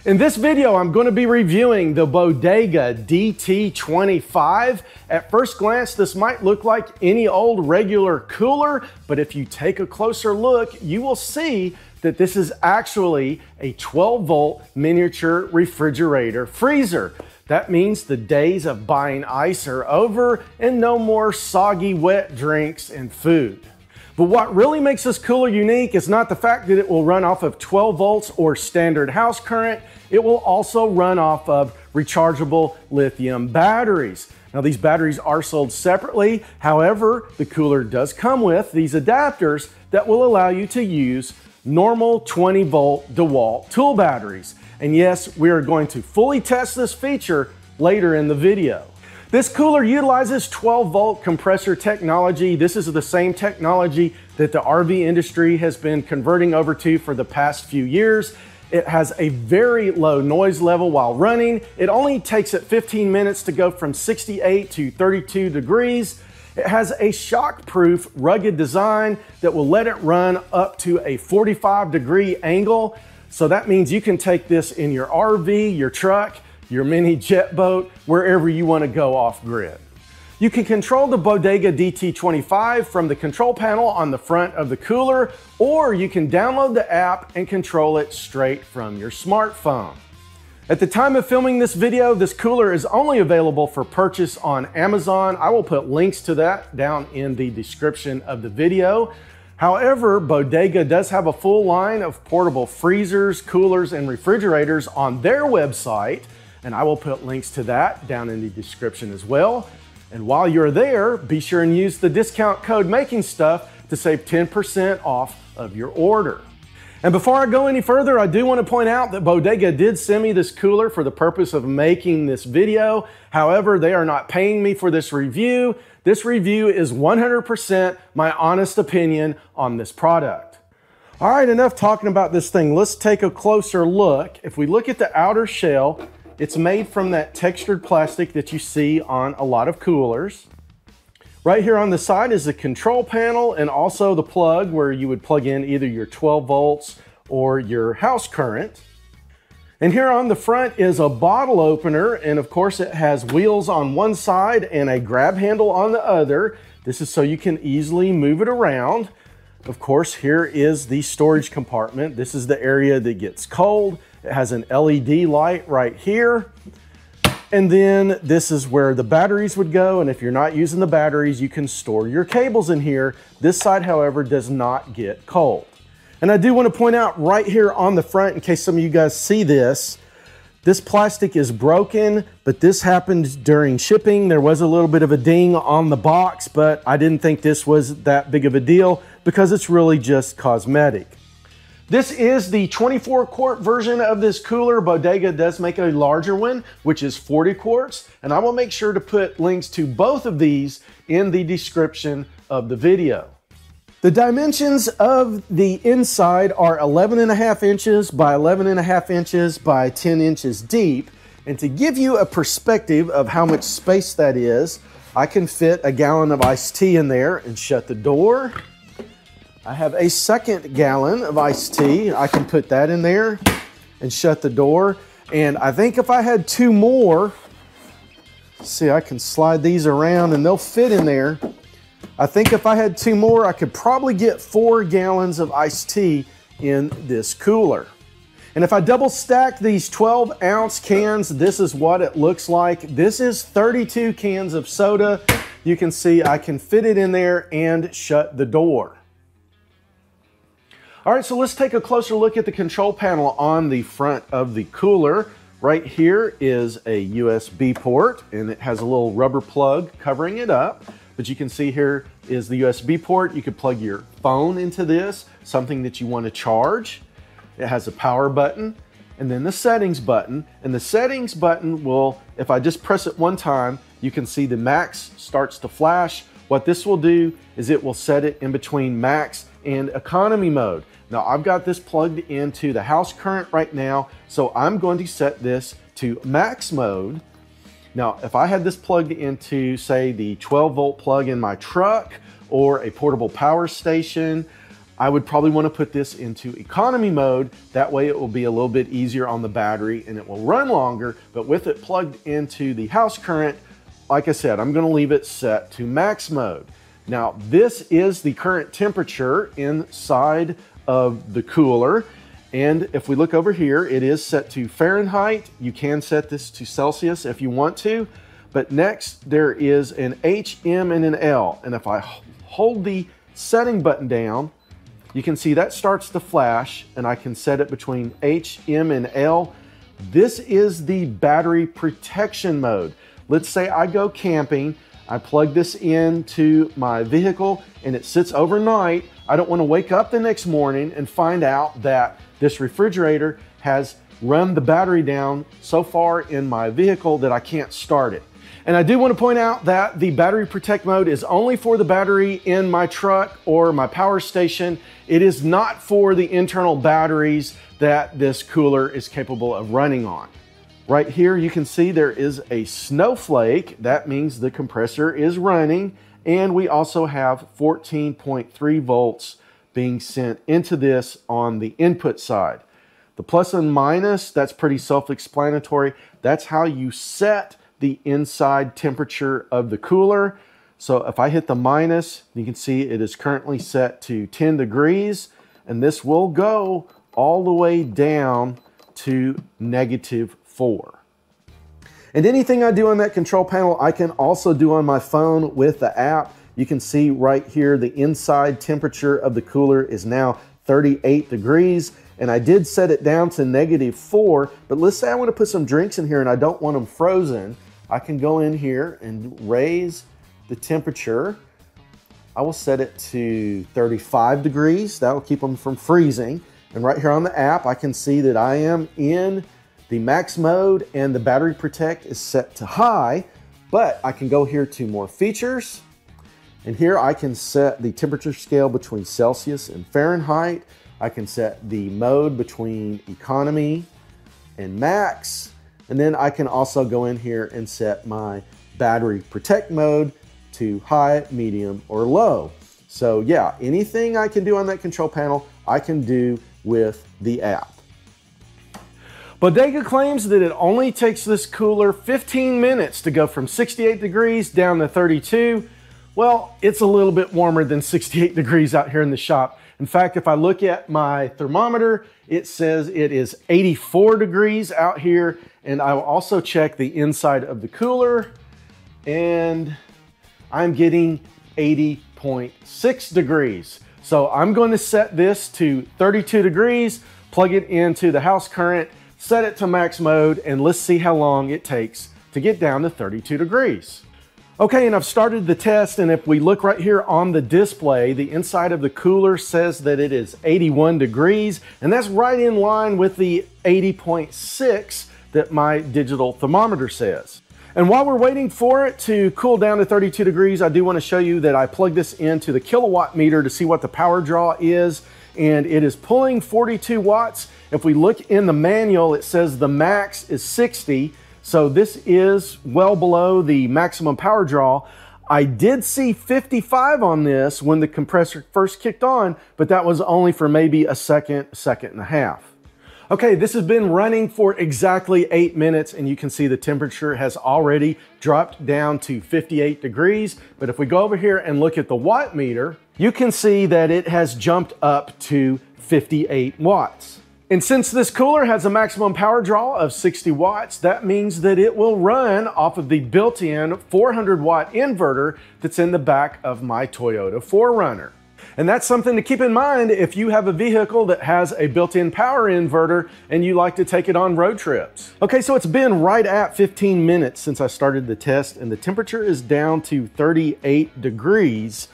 In this video, I'm going to be reviewing the Bodega DT20V. At first glance, this might look like any old regular cooler, but if you take a closer look, you will see that this is actually a 12-volt miniature refrigerator freezer. That means the days of buying ice are over and no more soggy, wet drinks and food. But what really makes this cooler unique is not the fact that it will run off of 12 volts or standard house current. It will also run off of rechargeable lithium batteries. Now, these batteries are sold separately. However, the cooler does come with these adapters that will allow you to use normal 20-volt DeWalt tool batteries. And yes, we are going to fully test this feature later in the video. This cooler utilizes 12-volt compressor technology. This is the same technology that the RV industry has been converting over to for the past few years. It has a very low noise level while running. It only takes it 15 minutes to go from 68 to 32 degrees. It has a shock-proof, rugged design that will let it run up to a 45-degree angle. So that means you can take this in your RV, your truck, your mini jet boat, wherever you want to go off-grid. You can control the Bodega DT20V from the control panel on the front of the cooler, or you can download the app and control it straight from your smartphone. At the time of filming this video, this cooler is only available for purchase on Amazon. I will put links to that down in the description of the video. However, Bodega does have a full line of portable freezers, coolers, and refrigerators on their website, and I will put links to that down in the description as well. And while you're there, be sure and use the discount code MAKINGSTUFF to save 10% off of your order. And before I go any further, I do want to point out that Bodega did send me this cooler for the purpose of making this video. However, they are not paying me for this review. This review is 100% my honest opinion on this product. All right, enough talking about this thing. Let's take a closer look. If we look at the outer shell, it's made from that textured plastic that you see on a lot of coolers. Right here on the side is the control panel and also the plug where you would plug in either your 12 volts or your house current. And here on the front is a bottle opener, and of course it has wheels on one side and a grab handle on the other. This is so you can easily move it around. Of course, here is the storage compartment. This is the area that gets cold. It has an LED light right here. And then this is where the batteries would go. And if you're not using the batteries, you can store your cables in here. This side, however, does not get cold. And I do want to point out right here on the front, in case some of you guys see this, this plastic is broken, but this happened during shipping. There was a little bit of a ding on the box, but I didn't think this was that big of a deal because it's really just cosmetic. This is the 24 quart version of this cooler. Bodega does make a larger one, which is 40 quarts, and I will make sure to put links to both of these in the description of the video. The dimensions of the inside are 11.5 inches by 11.5 inches by 10 inches deep. And to give you a perspective of how much space that is, I can fit a gallon of iced tea in there and shut the door. I have a second gallon of iced tea. I can put that in there and shut the door. And I think if I had two more, see, I can slide these around and they'll fit in there. I think if I had two more, I could probably get 4 gallons of iced tea in this cooler. And if I double stack these 12-ounce cans, this is what it looks like. This is 32 cans of soda. You can see I can fit it in there and shut the door. All right, so let's take a closer look at the control panel on the front of the cooler. Right here is a USB port, and it has a little rubber plug covering it up. But you can see here is the USB port. You could plug your phone into this, something that you want to charge. It has a power button and then the settings button. And the settings button will, if I just press it one time, you can see the max starts to flash. What this will do is it will set it in between max and economy mode. Now I've got this plugged into the house current right now, so I'm going to set this to max mode. Now, if I had this plugged into, say, the 12-volt plug in my truck or a portable power station, I would probably want to put this into economy mode. That way it will be a little bit easier on the battery and it will run longer, but with it plugged into the house current, like I said, I'm going to leave it set to max mode. Now, this is the current temperature inside of the cooler. And if we look over here, it is set to Fahrenheit. You can set this to Celsius if you want to. But next, there is an H, M, and an L. And if I hold the setting button down, you can see that starts to flash, and I can set it between H, M, and L. This is the battery protection mode. Let's say I go camping, I plug this into my vehicle, and it sits overnight. I don't want to wake up the next morning and find out that this refrigerator has run the battery down so far in my vehicle that I can't start it. And I do want to point out that the battery protect mode is only for the battery in my truck or my power station. It is not for the internal batteries that this cooler is capable of running on. Right here, you can see there is a snowflake. That means the compressor is running. And we also have 14.3 volts being sent into this on the input side. The plus and minus, that's pretty self-explanatory. That's how you set the inside temperature of the cooler. So if I hit the minus, you can see it is currently set to 10 degrees, and this will go all the way down to -4. And anything I do on that control panel, I can also do on my phone with the app. You can see right here, the inside temperature of the cooler is now 38 degrees. And I did set it down to -4, but let's say I want to put some drinks in here and I don't want them frozen. I can go in here and raise the temperature. I will set it to 35 degrees. That will keep them from freezing. And right here on the app, I can see that I am in the max mode and the battery protect is set to high, but I can go here to more features. And here I can set the temperature scale between Celsius and Fahrenheit. I can set the mode between economy and max. And then I can also go in here and set my battery protect mode to high, medium, or low. So yeah, anything I can do on that control panel, I can do with the app. Bodega claims that it only takes this cooler 15 minutes to go from 68 degrees down to 32. Well, it's a little bit warmer than 68 degrees out here in the shop. In fact, if I look at my thermometer, it says it is 84 degrees out here. And I will also check the inside of the cooler, and I'm getting 80.6 degrees. So I'm going to set this to 32 degrees, plug it into the house current, set it to max mode, and let's see how long it takes to get down to 32 degrees. Okay, and I've started the test, and if we look right here on the display, the inside of the cooler says that it is 81 degrees, and that's right in line with the 80.6 that my digital thermometer says. And while we're waiting for it to cool down to 32 degrees, I do want to show you that I plugged this into the kilowatt meter to see what the power draw is, and it is pulling 42 watts. If we look in the manual, it says the max is 60. So this is well below the maximum power draw. I did see 55 on this when the compressor first kicked on, but that was only for maybe a second and a half. Okay, this has been running for exactly 8 minutes, and you can see the temperature has already dropped down to 58 degrees. But if we go over here and look at the watt meter, you can see that it has jumped up to 58 watts. And since this cooler has a maximum power draw of 60 watts, that means that it will run off of the built-in 400 watt inverter that's in the back of my Toyota 4Runner. And that's something to keep in mind if you have a vehicle that has a built-in power inverter and you like to take it on road trips. Okay, so it's been right at 15 minutes since I started the test, and the temperature is down to 38 degrees.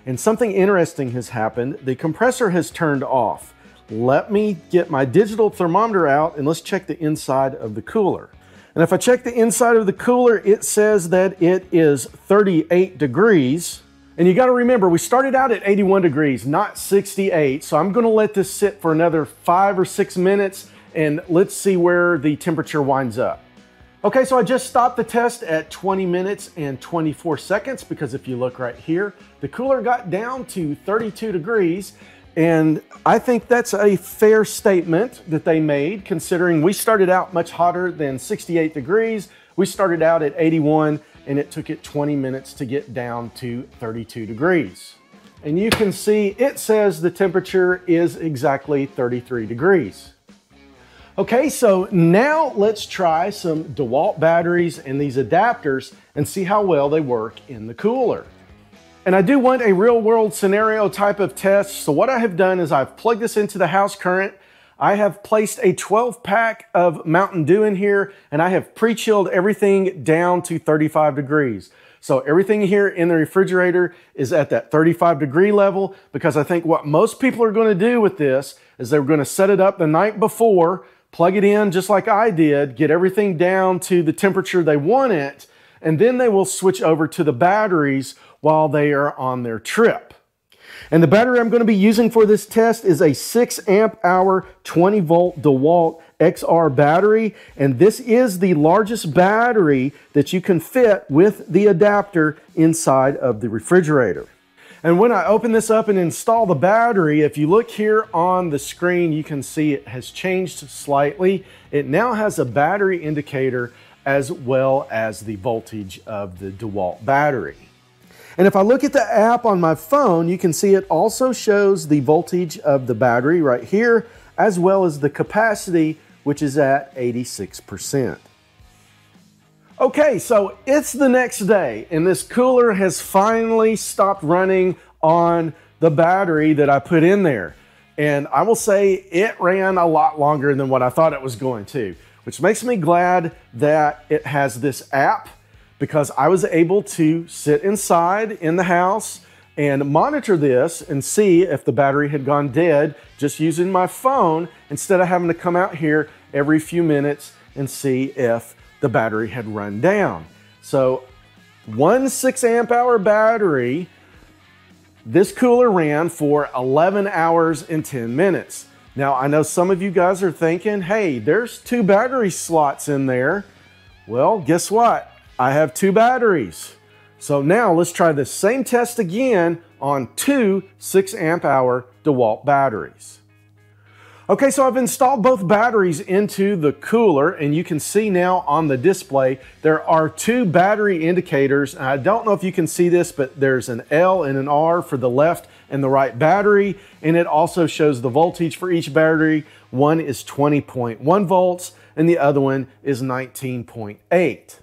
And something interesting has happened. The compressor has turned off. Let me get my digital thermometer out and let's check the inside of the cooler. And if I check the inside of the cooler, it says that it is 38 degrees. And you got to remember, we started out at 81 degrees, not 68. So I'm going to let this sit for another 5 or 6 minutes and let's see where the temperature winds up. Okay, so I just stopped the test at 20 minutes and 24 seconds because if you look right here, the cooler got down to 32 degrees. And I think that's a fair statement that they made, considering we started out much hotter than 68 degrees. We started out at 81, and it took it 20 minutes to get down to 32 degrees. And you can see it says the temperature is exactly 33 degrees. Okay, so now let's try some DeWalt batteries and these adapters and see how well they work in the cooler. And I do want a real world scenario type of test. So what I have done is I've plugged this into the house current. I have placed a 12 pack of Mountain Dew in here, and I have pre-chilled everything down to 35 degrees. So everything here in the refrigerator is at that 35 degree level, because I think what most people are going to do with this is they're going to set it up the night before, plug it in just like I did, get everything down to the temperature they want it, and then they will switch over to the batteries while they are on their trip. And the battery I'm going to be using for this test is a 6 amp hour 20 volt DeWalt XR battery, and this is the largest battery that you can fit with the adapter inside of the refrigerator. And when I open this up and install the battery, if you look here on the screen, you can see it has changed slightly. It now has a battery indicator as well as the voltage of the DeWalt battery. And if I look at the app on my phone, you can see it also shows the voltage of the battery right here, as well as the capacity, which is at 86%. Okay, so it's the next day, and this cooler has finally stopped running on the battery that I put in there. And I will say it ran a lot longer than what I thought it was going to, which makes me glad that it has this app, because I was able to sit inside in the house and monitor this and see if the battery had gone dead just using my phone, instead of having to come out here every few minutes and see if the battery had run down. So one 6 amp hour battery, this cooler ran for 11 hours and 10 minutes. Now I know some of you guys are thinking, hey, there's 2 battery slots in there. Well, guess what? I have 2 batteries. So now let's try the same test again on 2 6 amp hour DeWalt batteries. Okay, so I've installed both batteries into the cooler, and you can see now on the display there are 2 battery indicators. And I don't know if you can see this, but there's an L and an R for the left and the right battery, and it also shows the voltage for each battery. One is 20.1 volts and the other one is 19.8.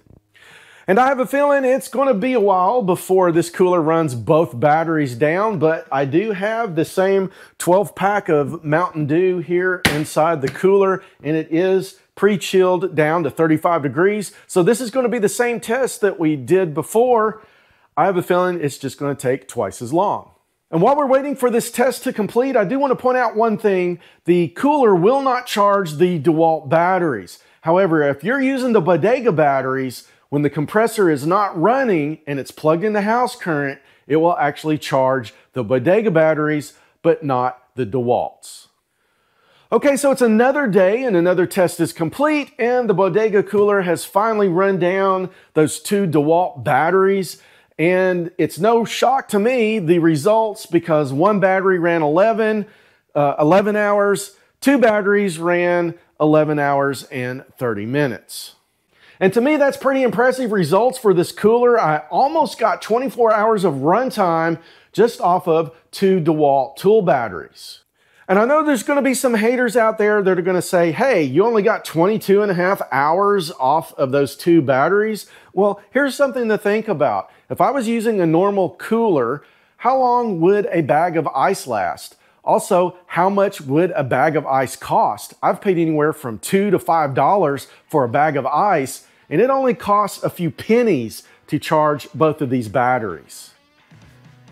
And I have a feeling it's going to be a while before this cooler runs both batteries down, but I do have the same 12 pack of Mountain Dew here inside the cooler, and it is pre-chilled down to 35 degrees. So this is going to be the same test that we did before. I have a feeling it's just going to take twice as long. And while we're waiting for this test to complete, I do want to point out one thing. The cooler will not charge the DeWalt batteries. However, if you're using the Bodega batteries, when the compressor is not running and it's plugged into house current, it will actually charge the Bodega batteries, but not the DeWalt's. Okay, so it's another day and another test is complete, and the Bodega cooler has finally run down those 2 DeWalt batteries. And it's no shock to me, the results, because one battery ran 11 hours, 2 batteries ran 11 hours and 30 minutes. And to me, that's pretty impressive results for this cooler. I almost got 24 hours of runtime just off of 2 DeWalt tool batteries. And I know there's going to be some haters out there that are going to say, hey, you only got 22.5 hours off of those 2 batteries. Well, here's something to think about. If I was using a normal cooler, how long would a bag of ice last? Also, how much would a bag of ice cost? I've paid anywhere from $2 to $5 for a bag of ice, and it only costs a few pennies to charge both of these batteries.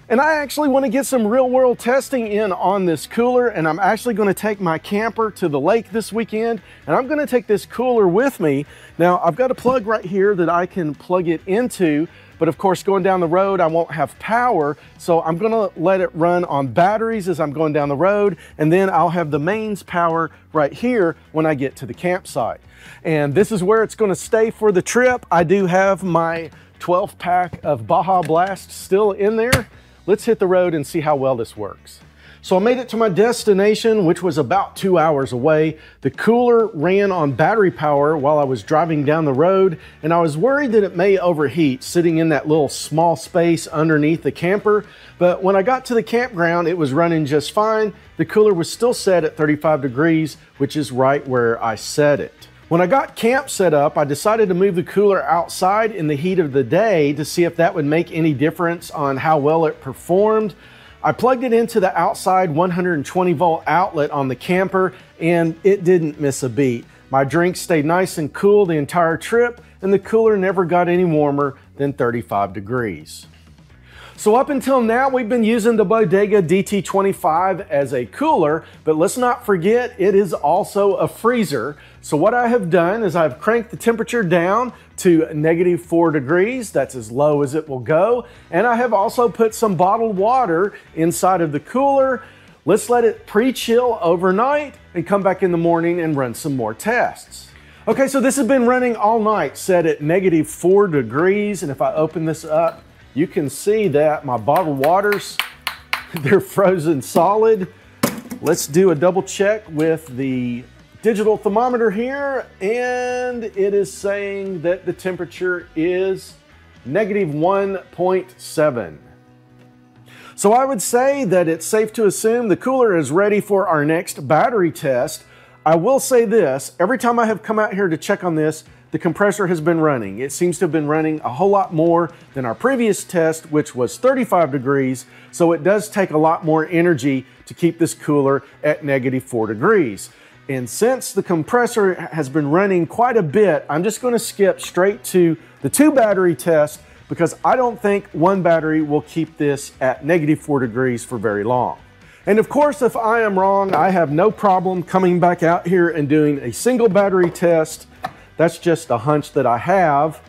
And I actually want to get some real world testing in on this cooler, and I'm actually going to take my camper to the lake this weekend, and I'm going to take this cooler with me. Now, I've got a plug right here that I can plug it into, but of course going down the road I won't have power, so I'm going to let it run on batteries as I'm going down the road, and then I'll have the mains power right here when I get to the campsite. And this is where it's going to stay for the trip. I do have my 12 pack of Baja Blast still in there. Let's hit the road and see how well this works. So I made it to my destination, which was about 2 hours away. The cooler ran on battery power while I was driving down the road, and I was worried that it may overheat sitting in that little small space underneath the camper. But when I got to the campground, it was running just fine. The cooler was still set at 35 degrees, which is right where I set it. When I got camp set up, I decided to move the cooler outside in the heat of the day to see if that would make any difference on how well it performed. I plugged it into the outside 120 volt outlet on the camper, and it didn't miss a beat. My drink stayed nice and cool the entire trip, and the cooler never got any warmer than 35 degrees. So up until now, we've been using the Bodega DT25 as a cooler, but let's not forget it is also a freezer. So what I have done is I've cranked the temperature down to -4 degrees. That's as low as it will go. And I have also put some bottled water inside of the cooler. Let's let it pre-chill overnight and come back in the morning and run some more tests. Okay, so this has been running all night, set at -4 degrees. And if I open this up, you can see that my bottled waters, they're frozen solid. Let's do a double check with the digital thermometer here, and it is saying that the temperature is -1.7. So I would say that it's safe to assume the cooler is ready for our next battery test. I will say this, every time I have come out here to check on this, the compressor has been running. It seems to have been running a whole lot more than our previous test, which was 35 degrees. So it does take a lot more energy to keep this cooler at -4 degrees. And since the compressor has been running quite a bit, I'm just going to skip straight to the 2 battery test because I don't think one battery will keep this at -4 degrees for very long. And of course, if I am wrong, I have no problem coming back out here and doing a single battery test. That's just a hunch that I have.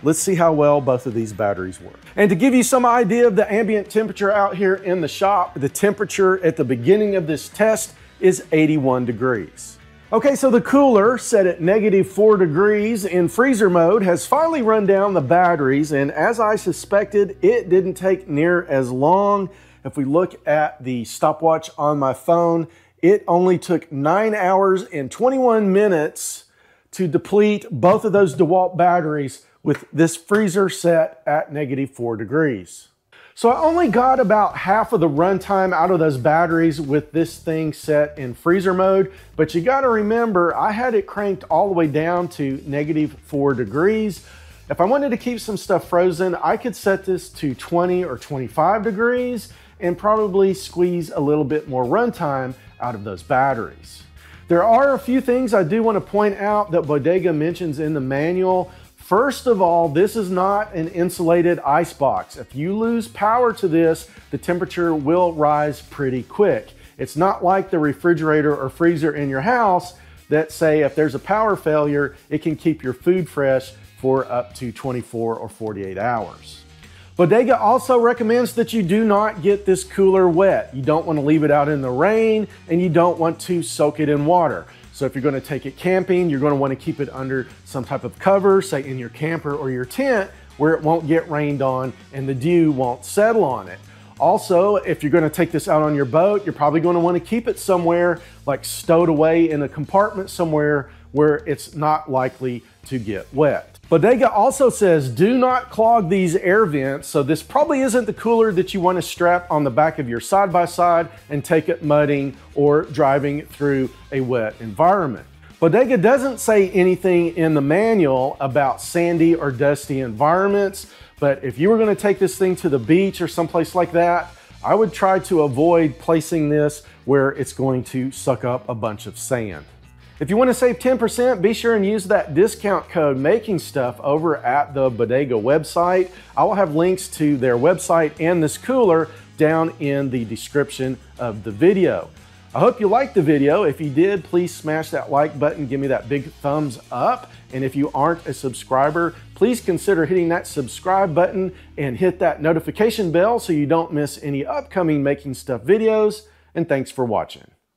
Let's see how well both of these batteries work. And to give you some idea of the ambient temperature out here in the shop, the temperature at the beginning of this test is 81 degrees. Okay, so the cooler set at -4 degrees in freezer mode has finally run down the batteries, and as I suspected, it didn't take near as long. If we look at the stopwatch on my phone, it only took 9 hours and 21 minutes to deplete both of those DeWalt batteries with this freezer set at -4 degrees. So I only got about half of the runtime out of those batteries with this thing set in freezer mode, but you gotta remember, I had it cranked all the way down to -4 degrees. If I wanted to keep some stuff frozen, I could set this to 20 or 25 degrees and probably squeeze a little bit more runtime out of those batteries. There are a few things I do want to point out that Bodega mentions in the manual. First of all, this is not an insulated ice box. If you lose power to this, the temperature will rise pretty quick. It's not like the refrigerator or freezer in your house that say if there's a power failure, it can keep your food fresh for up to 24 or 48 hours. Bodega also recommends that you do not get this cooler wet. You don't want to leave it out in the rain, and you don't want to soak it in water. So if you're going to take it camping, you're going to want to keep it under some type of cover, say in your camper or your tent, where it won't get rained on and the dew won't settle on it. Also, if you're going to take this out on your boat, you're probably going to want to keep it somewhere like stowed away in a compartment somewhere where it's not likely to get wet. Bodega also says do not clog these air vents, so this probably isn't the cooler that you want to strap on the back of your side-by-side and take it mudding or driving through a wet environment. Bodega doesn't say anything in the manual about sandy or dusty environments, but if you were going to take this thing to the beach or someplace like that, I would try to avoid placing this where it's going to suck up a bunch of sand. If you want to save 10%, be sure and use that discount code Making Stuff over at the Bodega website. I will have links to their website and this cooler down in the description of the video. I hope you liked the video. If you did, please smash that like button, give me that big thumbs up. And if you aren't a subscriber, please consider hitting that subscribe button and hit that notification bell so you don't miss any upcoming Making Stuff videos. And thanks for watching.